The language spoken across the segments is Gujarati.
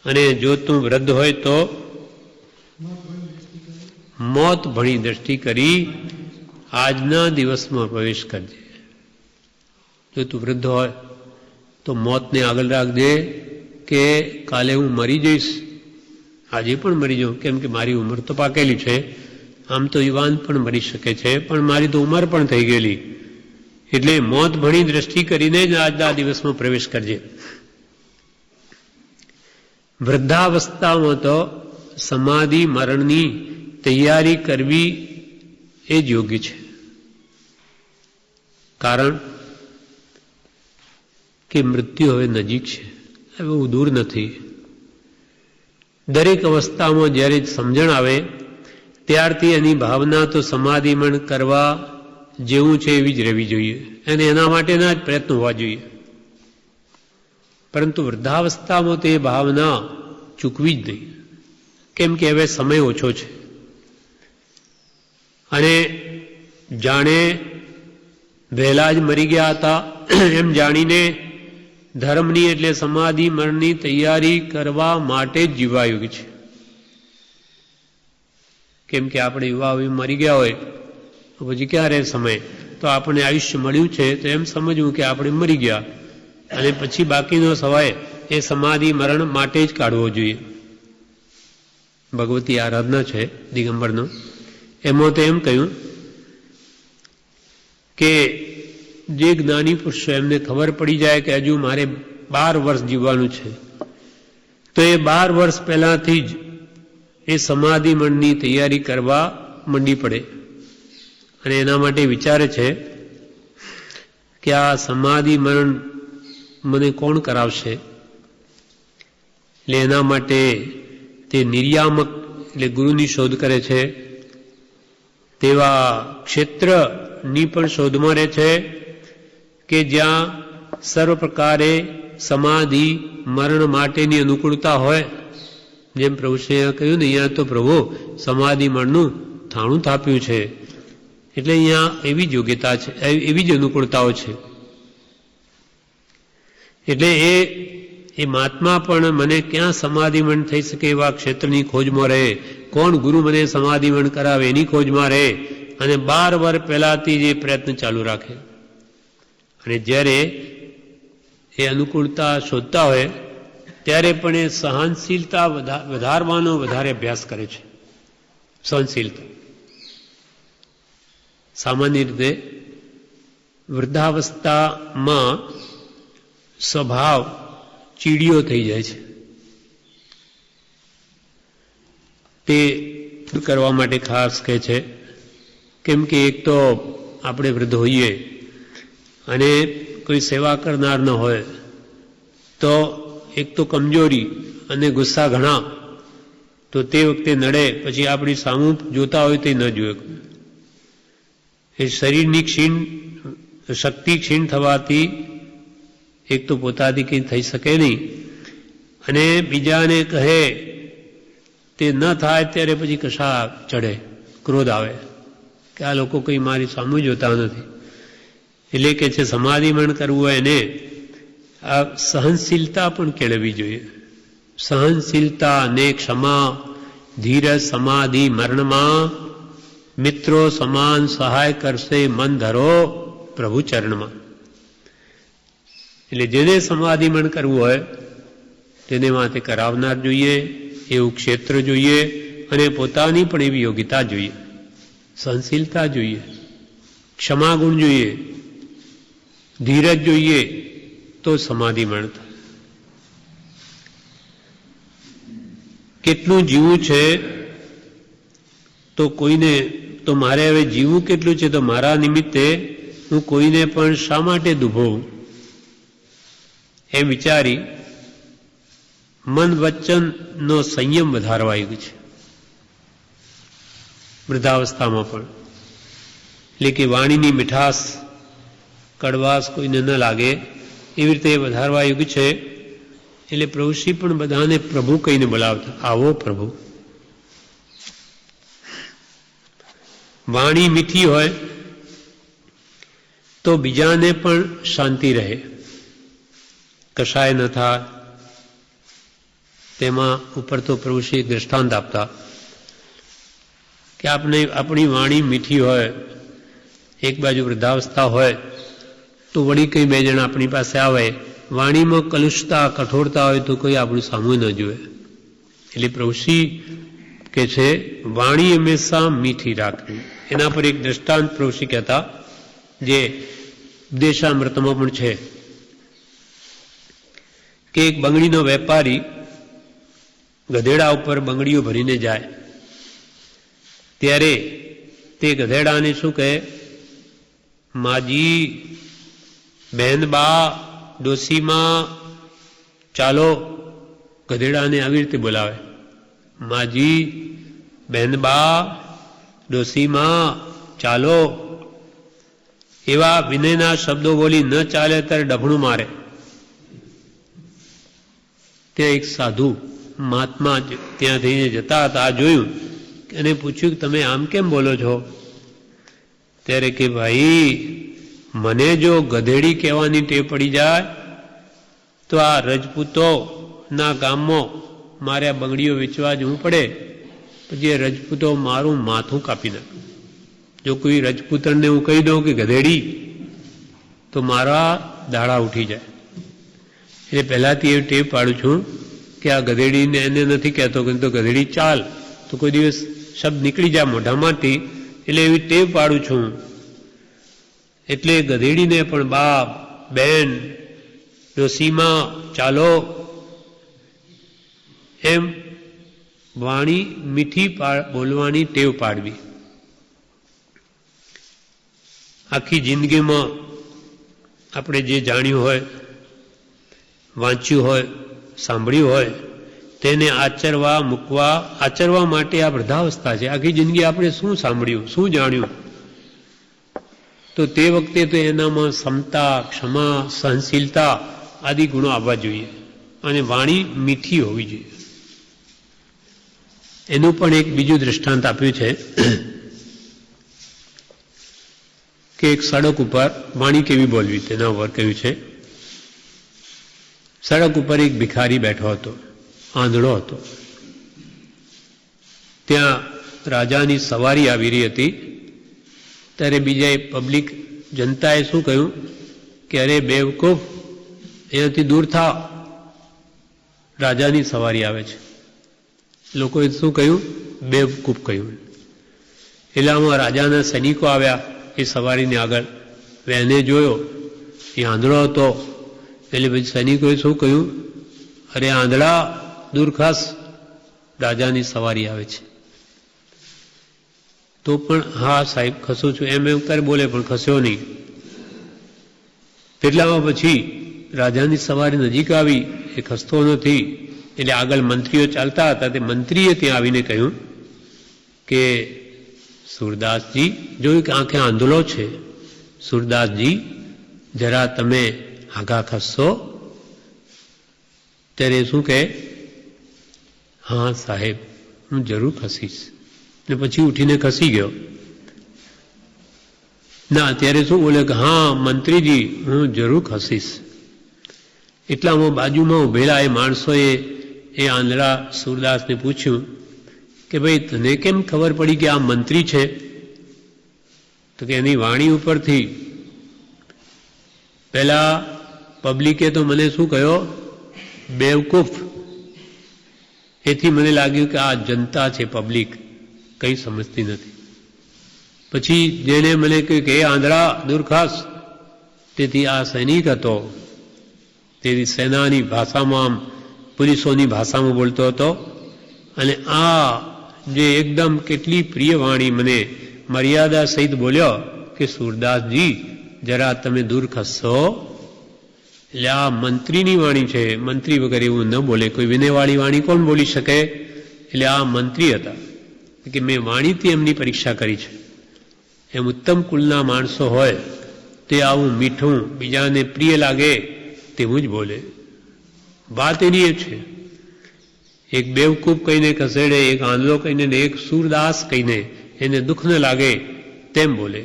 અને જો તું વૃદ્ધ હોય તો મોત ભણી દ્રષ્ટિ કરી આજના દિવસમાં પ્રવેશ કરજે. જો તું વૃદ્ધ હોય તો મોતને આગળ રાખજે કે કાલે હું મરી જઈશ, આજે પણ મરી જાઉં, કેમ કે મારી ઉંમર તો પાકેલી છે. આમ તો યુવાન પણ મરી શકે છે, પણ મારી તો ઉંમર પણ થઈ ગયેલી, એટલે મોત ભણી દ્રષ્ટિ કરીને જ આજના દિવસમાં પ્રવેશ કરજે. વૃદ્ધાવસ્થામાં તો સમાધિ મરણની તૈયારી કરવી એ જ યોગ્ય છે. કારણ કે મૃત્યુ હવે નજીક છે, હવે બહુ દૂર નથી. દરેક અવસ્થામાં જ્યારે સમજણ આવે ત્યારથી એની ભાવના તો સમાધિમણ કરવા જેવું છે એવી જ રહેવી જોઈએ, અને એના માટેના જ પ્રયત્નો હોવા જોઈએ. પરંતુ વૃદ્ધાવસ્થામાં તે ભાવના ચૂકવી જ નહીં, કેમ કે હવે સમય ઓછો છે, અને જાણે વહેલા જ મરી ગયા હતા એમ જાણીને ધર્મની એટલે સમાધિ મરણની તૈયારી કરવા માટે જ જીવાયું છે. કેમ કે આપણે યુવા મરી ગયા હોય તો પછી ક્યારે સમય, તો આપણને આયુષ્ય મળ્યું છે તો એમ સમજવું કે આપણે મરી ગયા, અને પછી બાકીનો સમય એ સમાધિ મરણ માટે જ કાઢવો જોઈએ. ભગવતી આરાધના છે દિગંબરનો, એમાં તો એમ કહ્યું કે જે જ્ઞાની પુરુષો એમને ખબર પડી જાય કે હજુ મારે 12 વર્ષ જીવવાનું છે, તો એ 12 વર્ષ પહેલાથી જ એ સમાધિ મણની તૈયારી કરવા મંડી પડે, અને એના માટે વિચારે છે કે આ સમાધિ મરણ મને કોણ કરાવશે. એટલે એના માટે તે નિર્યામક એટલે ગુરુની શોધ કરે છે, તેવા ક્ષેત્રની પણ શોધમાં રહે છે કે જ્યાં સર્વ પ્રકારે સમાધિ મરણ માટેની અનુકૂળતા હોય. જેમ પ્રભુશ્રીએ કહ્યું ને, અહીંયા તો પ્રભુ સમાધિ મરણનું થાણું થાપ્યું છે, એટલે અહીંયા એવી જ યોગ્યતા છે, એવી જ અનુકૂળતાઓ છે. એટલે એ મહાત્મા પણ મને ક્યાં સમાધિમણ થઈ શકે એવા ક્ષેત્રની ખોજમાં રહે, કોણ ગુરુ મને સમાધિમણ કરાવે એની ખોજમાં રહે, અને 12 વર્ષ પહેલાથી જ એ પ્રયત્ન ચાલુ રાખે. અને જ્યારે એ અનુકૂળતા શોધતા હોય ત્યારે પણ એ સહનશીલતા વધારવાનો વધારે અભ્યાસ કરે છે. સહનશીલતા સામાન્ય રીતે વૃદ્ધાવસ્થામાં સ્વભાવ ચીડિયો થઈ જાય છે. તે કરવા માટે ખાસ કહે છે, કેમ કે એક તો આપણે વૃદ્ધ હોઈએ અને કોઈ સેવા કરનાર ન હોય તો એક તો કમજોરી અને ગુસ્સા ઘણા, તો તે વખતે નડે, પછી આપણી સામું જોતા હોય તે ન જોયે. એ શરીરની શક્તિ ક્ષીણ થવાથી એક તો પોતાથી કંઈ થઈ શકે નહીં, અને બીજાને કહે તે ન થાય ત્યારે પછી કશા ચડે, ક્રોધ આવે કે આ લોકો કંઈ મારી સામું જોતા નથી. એટલે કે છે સમાધિમણ કરવું હોય એને આ સહનશીલતા પણ કેળવવી જોઈએ. સહનશીલતા ને ક્ષમા ધીરજ સમાધિ મરણમાં મિત્રો સમાન સહાય કરશે મન ધરો પ્રભુ ચરણમાં. એટલે જેને સમાધિમણ કરવું હોય તેને માટે કરાવનાર જોઈએ, એવું ક્ષેત્ર જોઈએ, અને પોતાની પણ એવી યોગ્યતા જોઈએ, સહનશીલતા જોઈએ, ક્ષમા ગુણ જોઈએ, ધીરજ જોઈએ, તો સમાધિમણ થાય. કેટલું જીવવું છે તો કોઈને તો મારે હવે જીવવું કેટલું છે તો મારા નિમિત્તે હું કોઈને પણ શા માટે દુભોઉં એમ વિચારી મન વચનનો સંયમ વધારવા આવ્યું છે વૃદ્ધાવસ્થામાં પણ. એટલે કે વાણીની મીઠાશ કડવાશ કોઈને ન લાગે એવી રીતે વધારવા આવ્યું છે. એટલે પ્રભુશ્રી પણ બધાને પ્રભુ કહીને બોલાવતા, આવો પ્રભુ. વાણી મીઠી હોય તો બીજાને પણ શાંતિ રહે, કશાય ન થાય, તેમાં ઉપર તો પ્રભુશ્રી એક દ્રષ્ટાંત આપતા કે આપણી વાણી મીઠી હોય, એક બાજુ વૃદ્ધાવસ્થા હોય તો વળી કંઈ બે જણા આપણી પાસે આવે, વાણીમાં કલુષતા કઠોરતા હોય તો કોઈ આપણું સામું ન જુએ. એટલે પ્રભુશ્રી કે છે વાણી હંમેશા મીઠી રાખવી. એના પર એક દ્રષ્ટાંત પ્રભુશ્રી કહેતા જે ઉપદેશામૃતમાં પણ છે કે એક બંગડીનો વેપારી ગધેડા ઉપર બંગડીઓ ભરીને જાય ત્યારે તે ગધેડાને શું કહે, માજી, બહેનબા, ડોસીમાં, ચાલો. ગધેડાને આવી રીતે બોલાવે, માજી, બહેનબા, ડોસીમાં, ચાલો. એવા વિનયના શબ્દો બોલી ન ચાલે ત્યારે ડફણું મારે. ત્યાં એક સાધુ મહાત્મા ત્યાં થઈને જતા હતા, આ જોયું અને પૂછ્યું કે તમે આમ કેમ બોલો છો? ત્યારે કે ભાઈ, મને જો ગધેડી કહેવાની ટેવ પડી જાય તો આ રજપૂતોના ગામમાં મારે આ બંગડીઓ વેચવા જવું પડે, પછી એ રજપૂતો મારું માથું કાપી નાખે. જો કોઈ રજપૂતને હું કહી દઉં કે ગધેડી તો મારા દાડા ઉઠી જાય. એટલે પહેલાંથી એ ટેવ પાડું છું કે આ ગધેડીને એને નથી કહેતો કે તો ગધેડી ચાલ, તો કોઈ દિવસ શબ્દ નીકળી જાય મોઢામાંથી, એટલે એવી ટેવ પાડું છું. એટલે ગધેડીને પણ બાપ, બેન, ડોસીમાં, ચાલો એમ વાણી મીઠી બોલવાની ટેવ પાડવી. આખી જિંદગીમાં આપણે જે જાણ્યું હોય, વાંચ્યું હોય, સાંભળ્યું હોય તેને આચરવા માટે આ વૃદ્ધાવસ્થા છે. આખી જિંદગી આપણે શું સાંભળ્યું, શું જાણ્યું, તો તે વખતે તો એનામાં ક્ષમતા, ક્ષમા, સહનશીલતા આદિ ગુણો આવવા જોઈએ અને વાણી મીઠી હોવી જોઈએ. એનું પણ એક બીજું દ્રષ્ટાંત આપ્યું છે કે એક સડક ઉપર વાણી કેવી બોલવી તેના ઉપર કહ્યું છે. સડક ઉપર એક ભિખારી બેઠો હતો, આંધળો હતો. ત્યાં રાજાની સવારી આવી રહી હતી ત્યારે બીજા પબ્લિક જનતાએ શું કહ્યું કે અરે બેવકૂફ, એનાથી દૂર થાવ, રાજાની સવારી આવે છે. લોકોએ શું કહ્યું? બેવકૂફ કહ્યું. એટલે આમાં રાજાના સૈનિકો આવ્યા એ સવારીને આગળ, એને જોયો એ આંધળો હતો. એટલે પછી સૈનિકોએ શું કહ્યું? અરે આંધળા, દૂર ખસ, રાજાની સવારી આવે છે. તો પણ હા સાહેબ ખસું છું એમ કરે બોલે, પણ ખસ્યો નહીં. તેટલામાં પછી રાજાની સવારી નજીક આવી, એ ખસતો નથી. એટલે આગળ મંત્રીઓ ચાલતા હતા, તે મંત્રીએ ત્યાં આવીને કહ્યું કે સુરદાસજી, જોયું કે આંખે આંધળો છે, સુરદાસજી જરા તમે આગા ખસશો? ત્યારે શું કહે? હા સાહેબ, હું જરૂર ખસીશ. ને પછી ઉઠીને ખસી ગયો. ના, ત્યારે શું બોલે કે હા મંત્રીજી, હું જરૂર ખસીશ. એટલામાં બાજુમાં ઉભેલા એ માણસોએ એ આંધળા સુરદાસને પૂછ્યું કે ભાઈ તને કેમ ખબર પડી કે આ મંત્રી છે? તો કે એની વાણી ઉપરથી. પહેલા પબ્લિકે તો મને શું કહ્યો? બેવકૂફ. એથી મને લાગ્યું કે આ જનતા છે, પબ્લિક કંઈ સમજતી નથી. પછી જેને મને કહ્યું કે એ આંધળા દૂર ખાસ, તેથી આ સૈનિક હતો. તેથી સેનાની ભાષામાં, આમ પોલીસોની ભાષામાં બોલતો હતો. અને આ જે એકદમ કેટલી પ્રિય વાણી મને મર્યાદા સહિત બોલ્યો કે સુરદાસજી જરા તમે દૂર ખસશો. એટલે આ મંત્રીની વાણી છે, મંત્રી વગર એવું ન બોલે. કોઈ વિનયવાળી વાણી કોણ બોલી શકે? એટલે આ મંત્રી હતા કે મેં વાણીથી એમની પરીક્ષા કરી છે. એમ ઉત્તમ કુલના માણસો હોય તે આવું મીઠું, બીજાને પ્રિય લાગે તેવું જ બોલે. વાત એની એ છે, એક બેવકૂફ કહીને ખસેડે, એક આંધળો કહીને, એક સુરદાસ કહીને એને દુઃખ ન લાગે તેમ બોલે.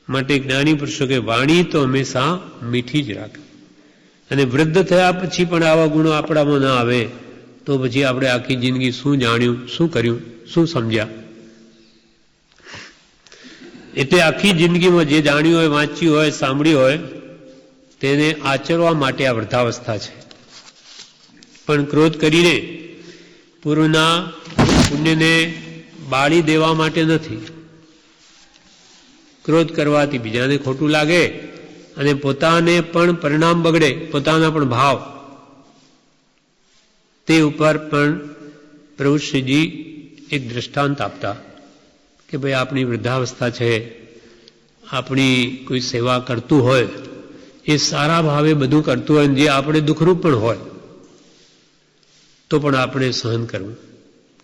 માટે જ્ઞાની પુરુષો કે વાણી તો હંમેશા મીઠી જ રાખે. અને વૃદ્ધ થયા પછી પણ આવા ગુણો આપણામાં ના આવે તો પછી આપણે આખી જિંદગી શું જાણ્યું, શું કર્યું, શું સમજ્યા? એટલે આખી જિંદગીમાં જે જાણ્યું હોય, વાંચ્યું હોય, સાંભળ્યું હોય તેને આચરવા માટે આ વૃદ્ધાવસ્થા છે. પણ ક્રોધ કરીને પૂર્વના પુણ્યને બાળી દેવા માટે નથી. ક્રોધ કરવાથી બીજાને ખોટું લાગે અને પોતાને પણ પરિણામ બગડે, પોતાના પણ ભાવ. તે ઉપર પણ પ્રભુ શ્રીજી એક દ્રષ્ટાંત આપતા કે ભાઈ આપણી વૃદ્ધાવસ્થા છે, આપણી કોઈ સેવા કરતું હોય એ સારા ભાવે બધું કરતું હોય, જે આપણે દુઃખરૂપ પણ હોય તો પણ આપણે સહન કરવું,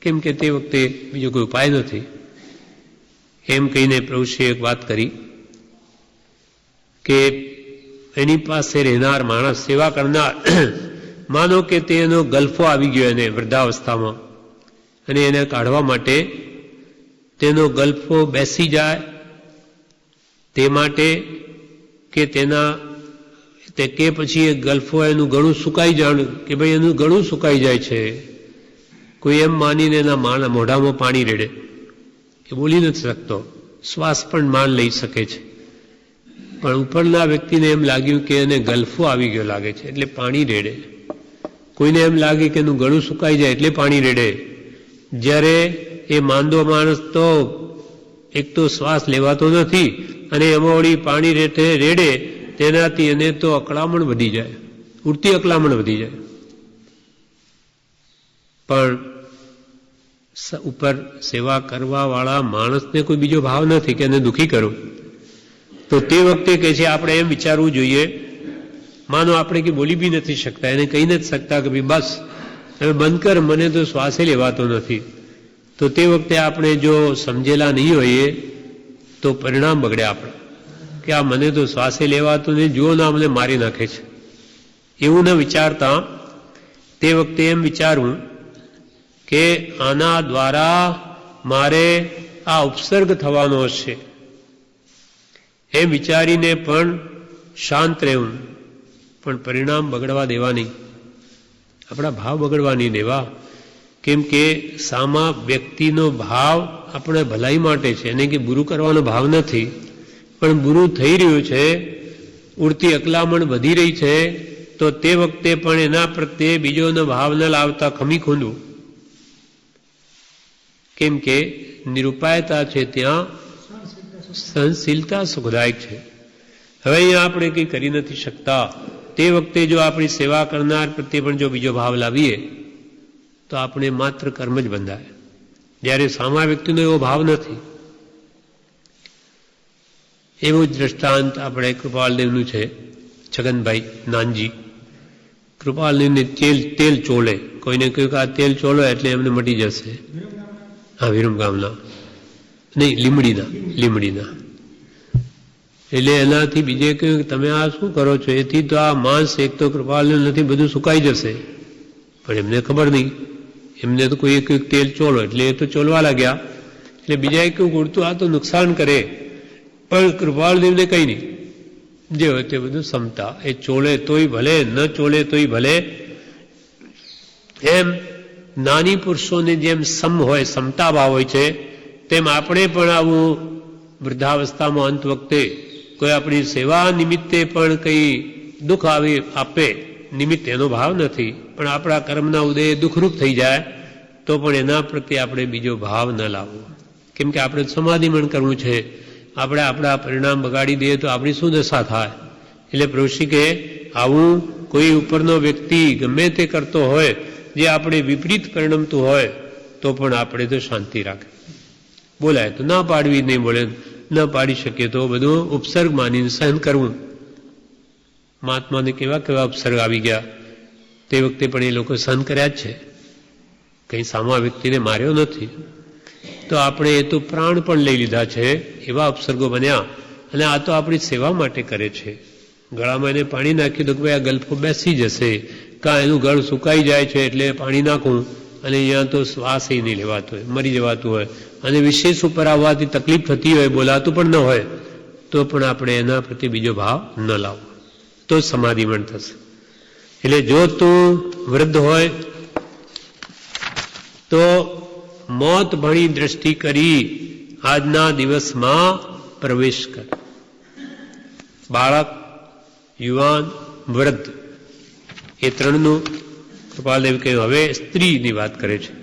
કેમ કે તે વખતે બીજો કોઈ ઉપાય નથી. એમ કહીને પ્રભુશ્રીએ એક વાત કરી કે એની પાસે રહેનાર માણસ, સેવા કરનાર, માનો કે તેનો ગલ્ફો આવી ગયો એને વૃદ્ધાવસ્થામાં અને એને કાઢવા માટે તેનો ગલ્ફો બેસી જાય તે માટે કે કે પછી એ ગલ્ફો એનું ગળું સુકાઈ જાય, કે ભાઈ એનું ગળું સુકાઈ જાય છે, કોઈ એમ માનીને એના મોઢામાં પાણી રેડે, એ બોલી નથી શકતો, શ્વાસ પણ માંડ લઈ શકે છે, પણ ઉપરના વ્યક્તિને એમ લાગ્યું કે એને ગલ્ફો આવી ગયો લાગે છે એટલે પાણી રેડે. કોઈને એમ લાગે કે એનું ગળું સુકાઈ જાય એટલે પાણી રેડે. જ્યારે એ માંદો માણસ તો એક તો શ્વાસ લેવાતો નથી અને એમાં વળી પાણી રેડે, તેનાથી એને તો અકળામણ વધી જાય, ઉડતી અકળામણ વધી જાય. પણ ઉપર સેવા કરવાવાળા માણસને કોઈ બીજો ભાવ નથી કે એને દુઃખી કરું, તો તે વખતે કહે છે આપણે એમ વિચારવું જોઈએ, માનો આપણે કે બોલી બી નથી શકતા, એને કહી નથી શકતા કે ભાઈ બસ હવે બંધ કર, મને તો શ્વાસે લેવાતો નથી, તો તે વખતે આપણે જો સમજેલા નહીં હોઈએ તો પરિણામ બગડે આપણે કે આ મને તો શ્વાસે લેવાતો નહીં, જુઓ ના મને મારી નાખે છે. એવું ન વિચારતા તે વખતે એમ વિચારવું કે આના દ્વારા મારે આ ઉપસર્ગ થવાનો છે, એમ વિચારીને પણ શાંત રહેવું, પણ પરિણામ બગડવા દેવા નહીં, આપણા ભાવ બગડવા નહીં દેવા. કેમ કે સામા વ્યક્તિનો ભાવ આપણે ભલાઈ માટે છે, એને કે બુરું કરવાનો ભાવ નથી, પણ બુરું થઈ રહ્યું છે, ઉડતી અકલામણ વધી રહી છે, તો તે વખતે પણ એના પ્રત્યે બીજોનો ભાવ ન લાવતા ખમી ખૂંદવું. કેમ કે નિરુપાયતા છે ત્યાં સહનશીલતા સુખદાયક છે. હવે અહીંયા આપણે કંઈ કરી નથી શકતા, તે વખતે જો આપણી સેવા કરનાર પ્રત્યે પણ જો બીજો ભાવ લાવીએ તો આપણે માત્ર કર્મ જ બંધાય, જ્યારે સામા વ્યક્તિનો એવો ભાવ નથી. એવું જ દ્રષ્ટાંત આપણે કૃપાલદેવનું છે. છગનભાઈ નાનજી કૃપાલદેવને તેલ ચોલે, કોઈને કહ્યું કે આ તેલ ચોલો એટલે એમને મટી જશે. હા, વિરમ ગામના નહીં, લીમડીના. એટલે એનાથી બીજે કહ્યું કે તમે આ શું કરો છો, એથી તો આ માંસ એક તો કૃપાલદેવ નથી, બધું સુકાઈ જશે. પણ એમને ખબર નહીં, એમને તો કોઈ એક તેલ ચોલો એટલે એ તો ચોલવા લાગ્યા. એટલે બીજાએ કહ્યું ઉડતું આ તો નુકસાન કરે, પણ કૃપાલદેવને કંઈ નહીં, જે હોય તે બધું સમતા, એ ચોલે તોય ભલે, ન ચોલે તોય ભલે. એમ નાની પુરુષોને જેમ સમ હોય, સમતા ભાવ હોય છે, તેમ આપણે પણ આવું વૃદ્ધાવસ્થામાં અંત વખતે કોઈ આપણી સેવા નિમિત્તે પણ કંઈ દુઃખ આપે, નિમિત્ત એનો ભાવ નથી, પણ આપણા કર્મના ઉદયે દુઃખરૂપ થઈ જાય તો પણ એના પ્રત્યે આપણે બીજો ભાવ ન લાવવો. કેમ કે આપણે સમાધિમણ કરવું છે, આપણે આપણા પરિણામ બગાડી દઈએ તો આપણી શું દશા થાય. એટલે પ્રભુશ્રી કે આવું કોઈ ઉપરનો વ્યક્તિ ગમે તે કરતો હોય, જે આપણે વિપરીત પરિણમતું હોય, તો પણ આપણે તો શાંતિ રાખે, બોલાય તો ના પાડવી, નહીં બોલે ન પાડી શકીએ તો બધું ઉપસર્ગ માનીને સહન કરવું. મહાત્માને કેવા કેવા ઉપસર્ગ આવી ગયા, તે વખતે પણ એ લોકો સહન કર્યા જ છે, કંઈ સામા વ્યક્તિને માર્યો નથી. તો આપણે એ તો પ્રાણ પણ લઈ લીધા છે, એવા ઉપસર્ગો બન્યા. અને આ તો આપણી સેવા માટે કરે છે. ગળામાં એને પાણી નાખ્યું તો કે ભાઈ આ ગલ્ફો બેસી જશે, કાં એનું ગળ સુકાઈ જાય છે એટલે પાણી નાખવું, અને અહીંયા તો શ્વાસ નહીં લેવાતો હોય, મરી જવાતું હોય, અને વિશેષ ઉપર આવવાથી તકલીફ થતી હોય, બોલાતું પણ ન હોય, તો પણ આપણે એના પ્રત્યે બીજો ભાવ ન લાવવો, તો સમાધિમણ થશે. એટલે જો તું વૃદ્ધ હોય તો મોત ભણી દ્રષ્ટિ કરી આજના દિવસમાં પ્રવેશ કર. બાળક, યુવાન, વૃદ્ધ એ ત્રણનું કૃપાલદેવ કહ્યું. હવે સ્ત્રીની વાત કરે છે.